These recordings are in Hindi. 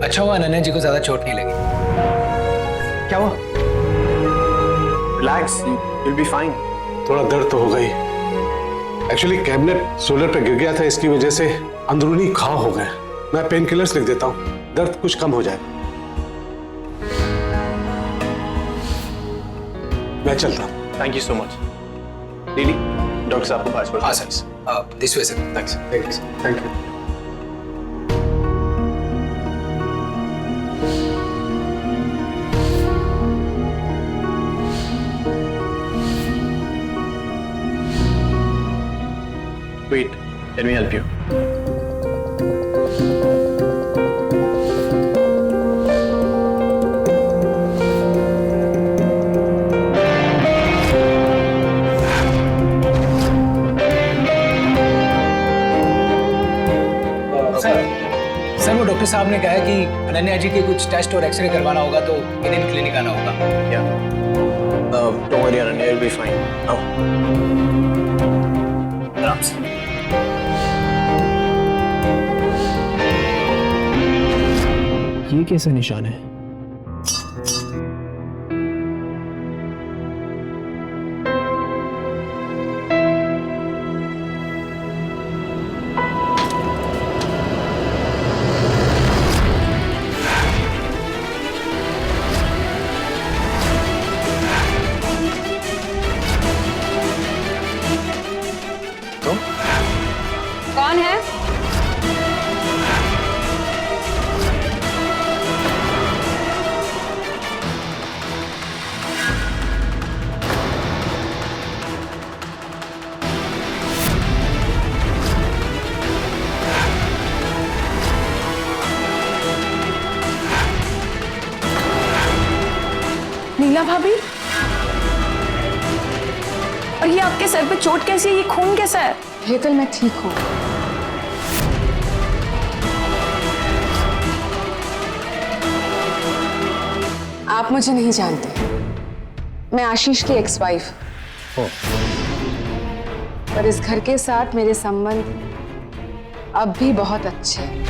अच्छा हुआ अनन्या जी को ज्यादा चोट नहीं लगी। क्या हुआ? Relax, you'll be fine. थोड़ा दर्द तो होगा ही। एक्चुअली कैबिनेट सोलर पे गिर गया था, इसकी वजह से अंदरूनी घाव हो गए। मैं पेन किलर्स लिख देता हूँ, दर्द कुछ कम हो जाए। मैं चलता हूँ। Thank you so much. Lily, doctor साहब को पास हाँ sir, this way sir. Thanks, thank you. Wait, let me help you. Sir वो डॉक्टर साहब ने कहा है कि अनन्या जी के कुछ टेस्ट और एक्सरे करवाना होगा, तो इंडियन क्लिनिक आना होगा। Yeah. Don't worry, Ananya, you'll be fine. Now. आराम से। ये कैसा निशान है? कौन है? नीला भाभी? और ये आपके सर पे चोट कैसी है? ये खून कैसा है? हेतल, मैं ठीक हूँ। आप मुझे नहीं जानते, मैं आशीष की एक्स वाइफ हूँ। पर इस घर के साथ मेरे संबंध अब भी बहुत अच्छे हैं।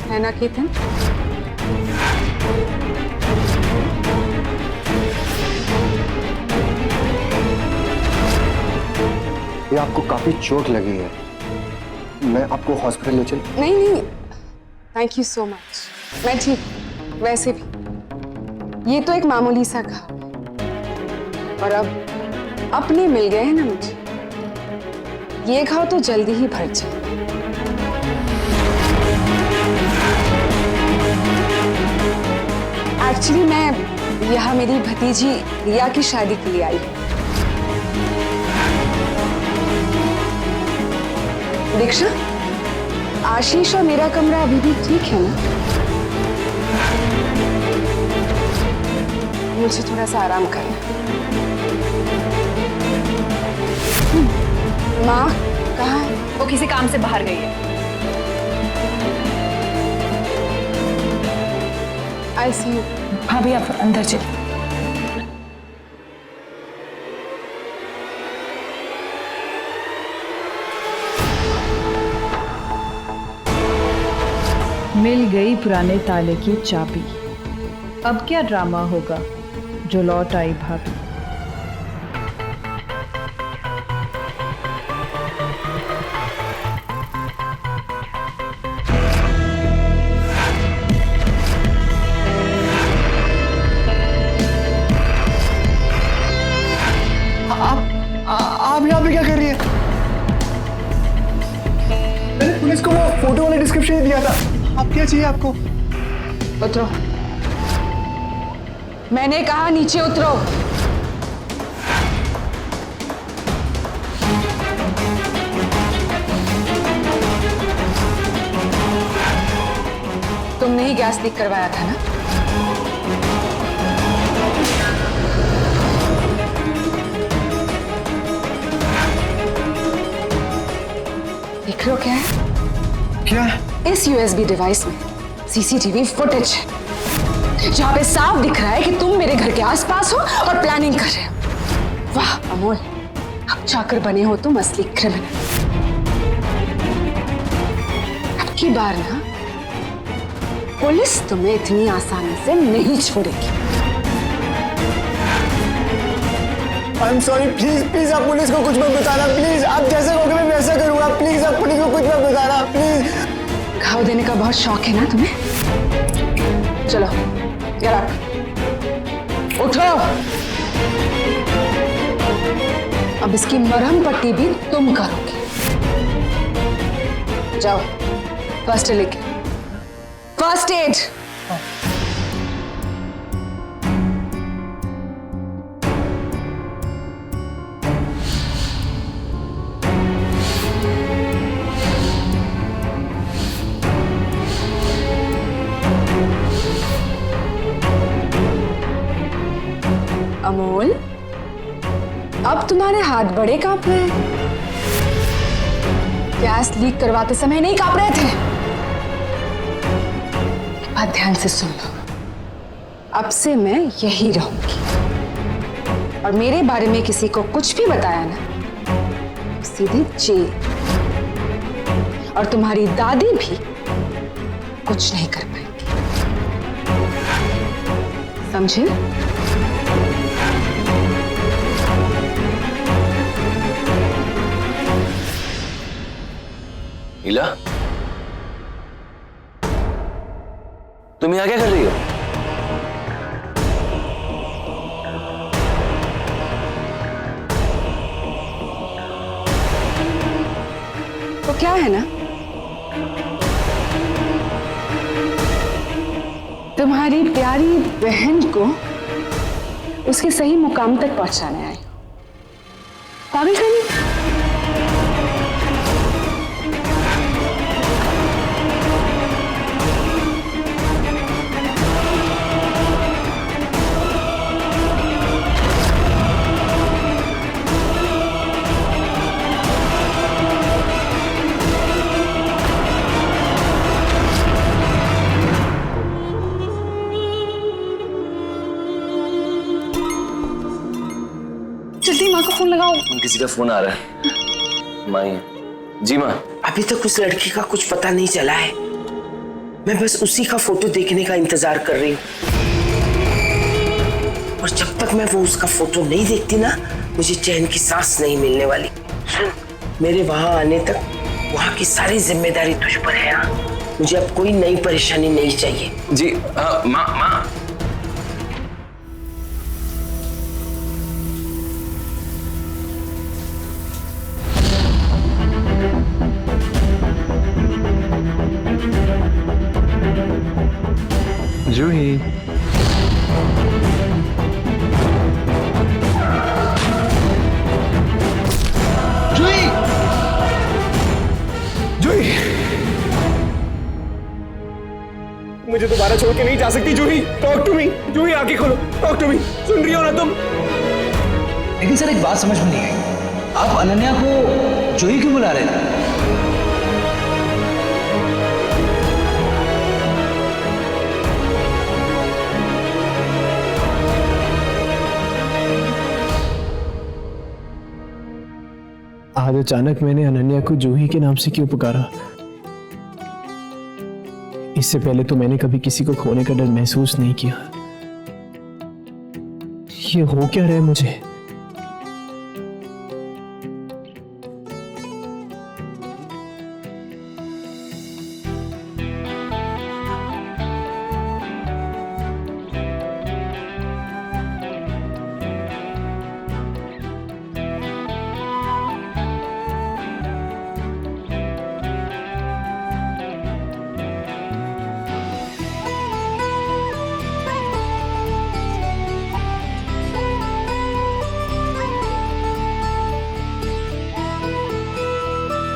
है ना केतन? ये आपको काफी चोट लगी है, मैं आपको हॉस्पिटल ले चल? नहीं, थैंक यू सो मच, मैं ठीक हूँ। वैसे भी ये तो एक मामूली सा घाव है, और अब अपने मिल गए हैं ना मुझे, ये घाव तो जल्दी ही भर जाए। एक्चुअली मैं यहाँ मेरी भतीजी रिया की शादी के लिए आई हूँ। दीक्षा, आशीष और मेरा कमरा अभी भी ठीक है ना? मुझे थोड़ा सा आराम करना। माँ कहाँ है? वो किसी काम से बाहर गई है। आई सी यू। भाभी आप अंदर चलिए। मिल गई पुराने ताले की चाबी। अब क्या ड्रामा होगा जो लौट आई भाभी। आप यहाँ पे क्या कर रही है? मैंने पुलिस को वो फोटो वाला डिस्क्रिप्शन दिया था। अब क्या चाहिए आपको? उतरो। मैंने कहा नीचे उतरो। तुमने ही गैस लीक करवाया था ना? देख लो क्या है? क्या? इस यूएसबी डिवाइस में सीसीटीवी फुटेज है, जहां पे साफ दिख रहा है कि तुम मेरे घर के आसपास हो और प्लानिंग कर रहे हो। वाह अमोल, अब जाकर बने हो तुम असली क्रिमिनल। अब की बार ना पुलिस तुम्हें इतनी आसानी से नहीं छोड़ेगी। I am sorry, please please आप पुलिस को कुछ मत बताना, प्लीज। आप जैसे कहोगे मैं वैसा करूंगा, प्लीज आप पुलिस को कुछ मत बताना, प्लीज। घाव देने का बहुत शौक है ना तुम्हें? चलो get up, उठो। अब इसकी मरहम पट्टी भी तुम करोगे। जाओ फर्स्ट एड लेके, फर्स्ट एड। अमोल, अब तुम्हारे हाथ बड़े कांप रहे हैं। गैस लीक करवाते समय नहीं कांप रहे थे। बात ध्यान से सुन लो, अब से मैं यही रहूंगी और मेरे बारे में किसी को कुछ भी बताया ना, सीधे जेल। और तुम्हारी दादी भी कुछ नहीं कर पाएंगी, समझे? नीला, तुम यहाँ क्या कर रही हो? तो क्या है ना, तुम्हारी प्यारी बहन को उसके सही मुकाम तक पहुंचाने आई। पागल कहीं? जल्दी माँ को फोन लगाओ। किसी का फोन आ रहा है। माँ जी माँ। अभी तक उस लड़की का कुछ पता नहीं चला है। मैं बस उसी का फोटो देखने का इंतजार कर रही हूँ, और जब तक मैं वो उसका फोटो नहीं देखती ना, मुझे चैन की सांस नहीं मिलने वाली। सुन, मेरे वहां आने तक वहां की सारी जिम्मेदारी तुझ पर है। हाँ, मुझे अब कोई नई परेशानी नहीं चाहिए। जी हाँ माँ। माँ जूही, जूही, मुझे दोबारा छोड़ के नहीं जा सकती जूही। टॉक टू मी जूही, आंखें खोलो, टॉक टू मी। सुन रही हो ना तुम? लेकिन सर एक बात समझ में नहीं आई, आप अनन्या को जूही क्यों बुला रहे थे? आज अचानक मैंने अनन्या को जूही के नाम से क्यों पुकारा? इससे पहले तो मैंने कभी किसी को खोने का डर महसूस नहीं किया। ये हो क्या रहा है मुझे?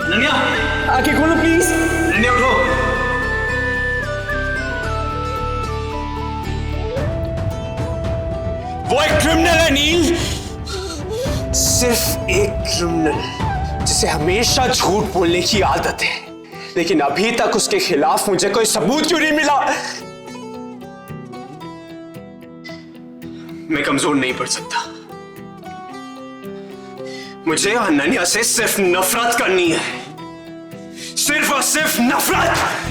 अनन्या, आंखें खोलो प्लीज। अनन्या उठो। वो एक क्रिमिनल है नील, सिर्फ एक क्रिमिनल जिसे हमेशा झूठ बोलने की आदत है, लेकिन अभी तक उसके खिलाफ मुझे कोई सबूत क्यों नहीं मिला? मैं कमजोर नहीं पड़ सकता, मुझे अनन्या से सिर्फ नफरत करनी है, सिर्फ और सिर्फ नफरत।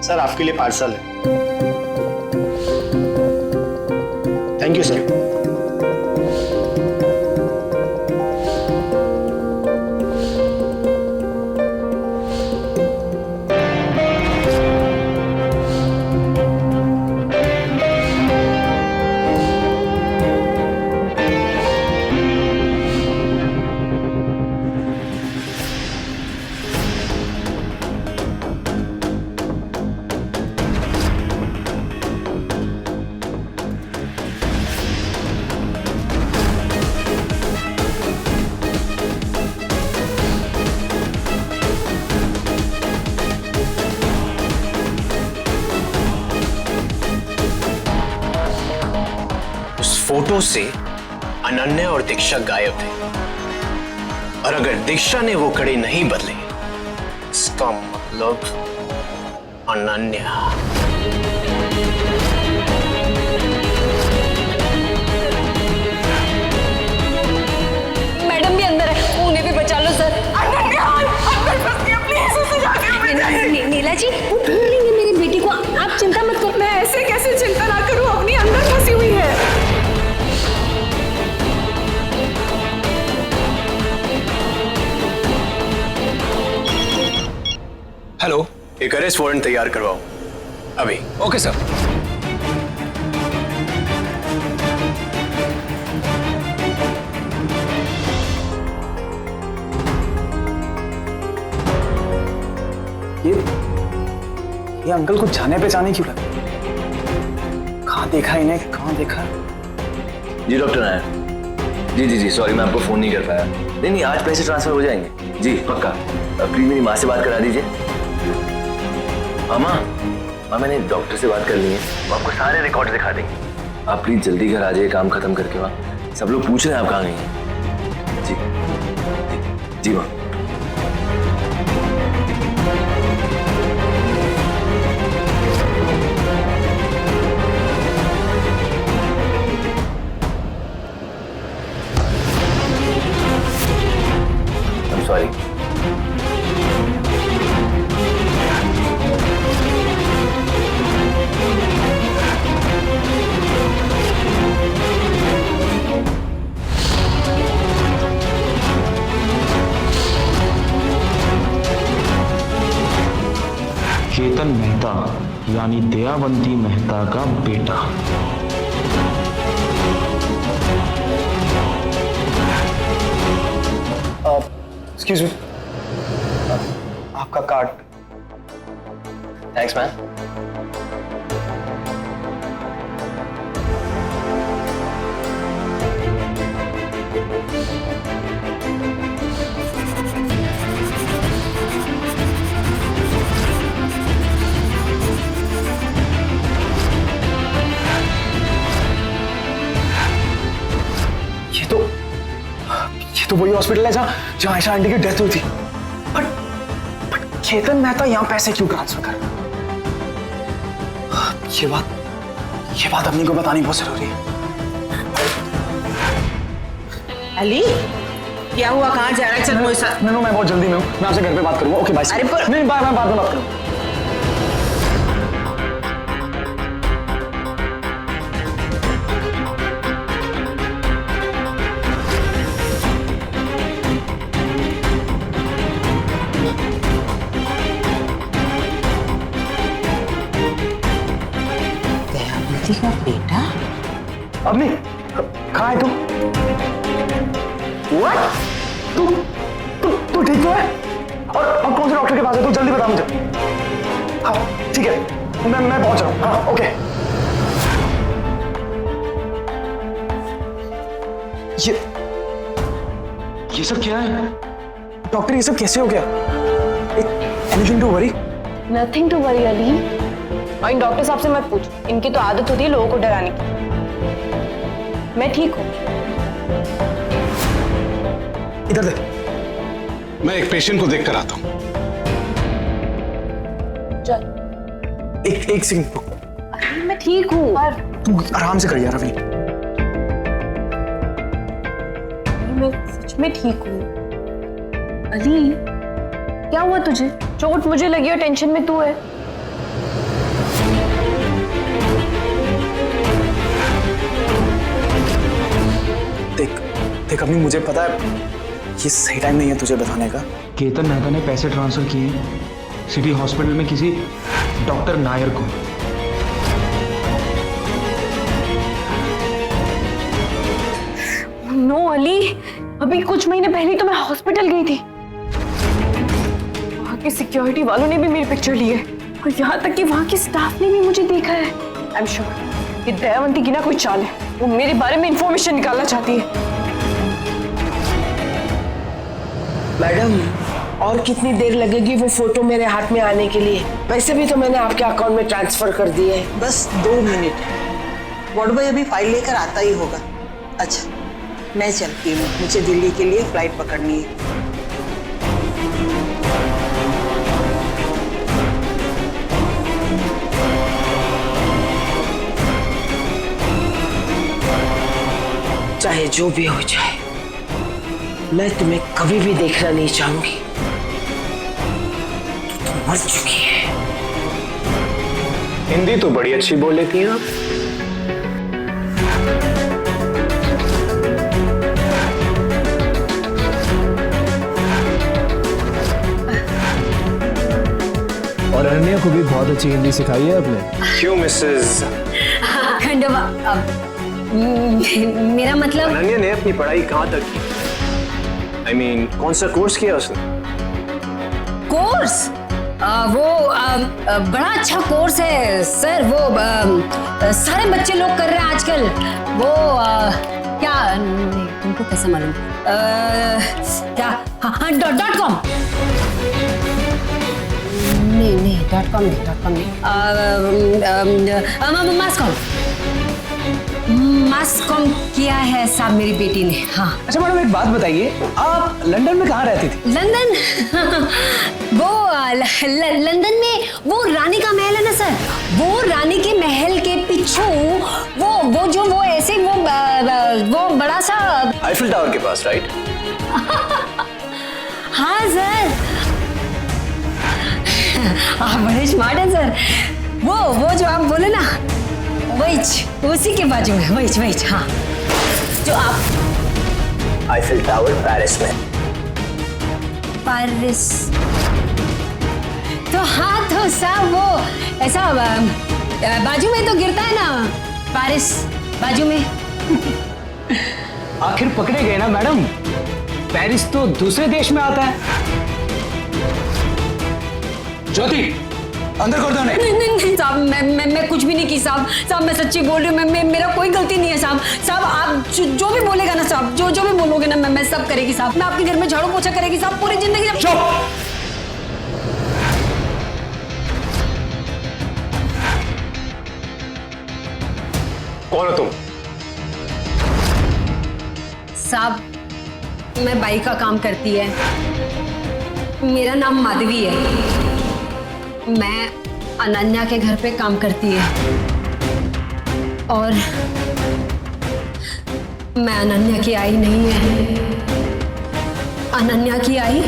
सर आपके लिए पार्सल है। Thank you sir. फोटो से अनन्या और दीक्षा गायब थे, और अगर दीक्षा ने वो कड़े नहीं बदले, इसका मतलब अनन्या। मैडम भी अंदर है, उन्हें भी बचा लो सर। अनन्या अंदर फंस गई, प्लीज उसे जाके नीला जी, वो ढूंढ लेंगे मेरी बेटी को, आप चिंता मत करो। मैं ऐसे कैसे चिंता ना करूं, अपनी अंदर फंसी हुई है। हेलो, एक अरेस्ट वारंट तैयार करवाओ अभी। Okay sir. ये अंकल को जाने पहचाने क्यों लगे? कहाँ देखा इन्हें, कहाँ देखा? जी डॉक्टर नायर, जी सॉरी मैं आपको फोन नहीं कर पाया। नहीं आज पैसे ट्रांसफर हो जाएंगे जी पक्का। प्लीज मेरी माँ से बात करा दीजिए। माँ मैंने डॉक्टर से बात कर ली है, वो आपको सारे रिकॉर्ड दिखा देंगे। आप प्लीज जल्दी घर आ जाइए काम खत्म करके। वहाँ सब लोग पूछ रहे हैं आप कहाँ गई हैं। जी माँ। सॉरी। चेतन मेहता यानी दयावंती मेहता का बेटा। एक्सक्यूज मी, आपका कार्ड। Thanks ma'am. ये तो वही हॉस्पिटल है जहाँ आयशा आंटी की डेथ हुई थी। बट चेतन मेहता यहाँ पैसे क्यों ट्रांसफर कर? ये बात अपनी को बतानी बहुत जरूरी है। अली क्या हुआ, कहाँ जा रहा है? चल मेरे साथ। मैं बहुत जल्दी में हूँ, मैं आपसे घर पे बात करूंगा। Okay bye. अरे नहीं बाय, मैं बाद में बात करूंगा। अपनी कहाँ है तू? What? तू ठीक तो है? और कौन से डॉक्टर के पास है? तू जल्दी बता मुझे। हाँ ठीक है, मैं पहुंच रहा हूँ। हाँ ओके। ये सब क्या है? डॉक्टर ये सब कैसे हो गया? Anything to worry? Nothing to worry Ali. और इन डॉक्टर साहब से मत पूछ, इनकी तो आदत होती है लोगों को डराने की। मैं ठीक हूँ। इधर देख। मैं एक पेशेंट को देख कर आता हूँ। चल। एक सेकंड। अली मैं ठीक हूँ। पर तू आराम से कर यार रवि। मैं सच में ठीक हूँ। अली क्या हुआ तुझे? चोट मुझे लगी और टेंशन में तू है। देख अपनी, मुझे पता है ये सही टाइम नहीं है तुझे बताने का। केतन मेहता ने पैसे ट्रांसफर किए सिटी हॉस्पिटल में किसी डॉक्टर नायर को। नो अली, अभी कुछ महीने पहले तो मैं हॉस्पिटल गई थी। वहां के सिक्योरिटी वालों ने भी मेरी पिक्चर ली है और यहाँ तक कि वहां के स्टाफ ने भी मुझे देखा है। आई एम श्योर ये दयावंती की ना कोई चाल है। वो मेरे बारे में इंफॉर्मेशन निकालना चाहती है। मैडम और कितनी देर लगेगी वो फोटो मेरे हाथ में आने के लिए? वैसे भी तो मैंने आपके अकाउंट में ट्रांसफर कर दिए है। बस 2 मिनट। वार्ड बॉय अभी फाइल लेकर आता ही होगा। अच्छा मैं चलती हूँ, मुझे दिल्ली के लिए फ्लाइट पकड़नी है। चाहे जो भी हो जाए मैं तुम्हें कभी भी देखना नहीं चाहूंगी। तुम मर चुकी है। हिंदी तो बड़ी अच्छी बोल लेती हैं आप। और अनन्या को भी बहुत अच्छी हिंदी सिखाई है आपने। क्यों मिसेस? खंडवा, मेरा मतलब अनन्या ने अपनी पढ़ाई कहाँ तक की? I mean, कौन सा कोर्स किया उसने? कोर्स? वो बड़ा अच्छा कोर्स है सर। वो सारे बच्चे लोग कर रहे हैं आजकल। वो क्या नहीं, तुमको कैसे मालूम? क्या? हाँ .com। नहीं .com नहीं मास्कॉम किया है साहब मेरी बेटी ने। हाँ। अच्छा मैडम एक बात बताइए, आप लंदन में कहाँ रहती थी? लंदन वो लंदन में वो रानी का महल है ना सर। वो रानी के महल के पीछे वो जो वो ऐसे वो बड़ा सा आईफिल टावर के पास, राइट? हाँ सर आप बड़े स्मार्ट हैं सर। वो जो आप बोले ना वही उसी के बाजू में वही हाँ जो आप। आईफिल टावर पेरिस में। पेरिस तो हाँ तो साहब वो ऐसा बाजू में तो गिरता है ना पेरिस बाजू में। आखिर पकड़े गए ना मैडम। पेरिस तो दूसरे देश में आता है। ज्योति अंदर कर दो। नहीं साहब मैं कुछ भी नहीं की साहब मैं सच्ची बोल रही हूँ। मेरा कोई गलती नहीं है साहब आप जो भी बोलेगा ना साहब जो भी बोलोगे ना मैं सब करेगी साहब। मैं आपके घर में झाड़ू पोछा करेगी साहब पूरी जिंदगी। कौन हो तुम? साहब मैं बाई का काम करती है। मेरा नाम माधवी है। मैं अनन्या के घर पे काम करती है और मैं अनन्या की आई नहीं है। अनन्या की आई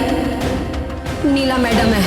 नीला मैडम है।